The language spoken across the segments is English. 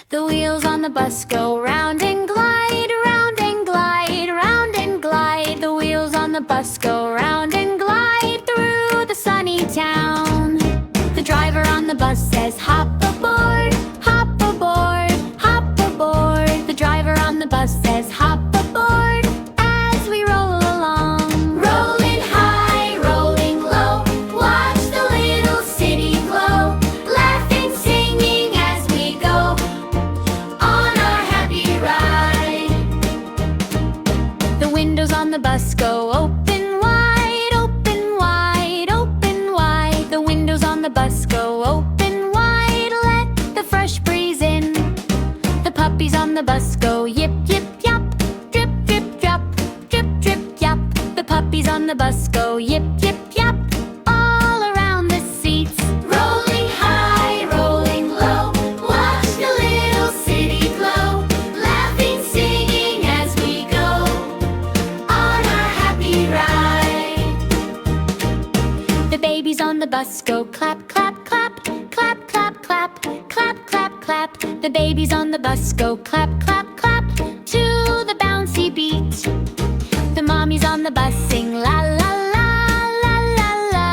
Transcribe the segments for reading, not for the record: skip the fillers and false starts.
The wheels on the bus go round and glide, round and glide, round and glide. The wheels on the bus go round and glide through the sunny town. The driver on the bus says, hop aboard, hop aboard, hop aboard. The driver on the bus says, hop aboard as we roll along. Rolling high, rolling low, watch the little city glow. Laughing, singing as we go on our happy ride. The windows on the bus go open wide, open wide, open wide. The windows on the bus go open wide, let the fresh breeze in. The puppies on the bus go yip, yip, yap, drip, drip, drop, drip, drip, yap. The puppies on the bus go yip, yip, yap, all around the seats. Rolling high, rolling low, watch the little city glow. Laughing, singing as we go on our happy ride. The babies on the bus go clap, clap, clap, clap, clap, clap, clap, clap, clap. The babies on the bus go clap, clap, clap to the bouncy beat. The mommies on the bus sing la la la, la la la,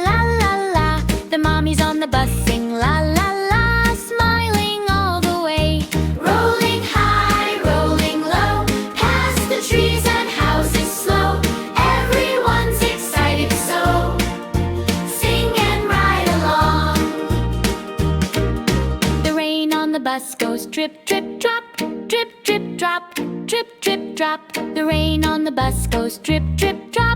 la la la. The mommies on the bus sing la la la, smiling all the way. Rolling high, rolling low, past the trees and houses slow. Everyone's excited so, sing and ride along. The rain on the bus goes drip, drip, drop, drip, drip, drop, drip, drip, drop. The rain on the bus goes drip, drip, drop.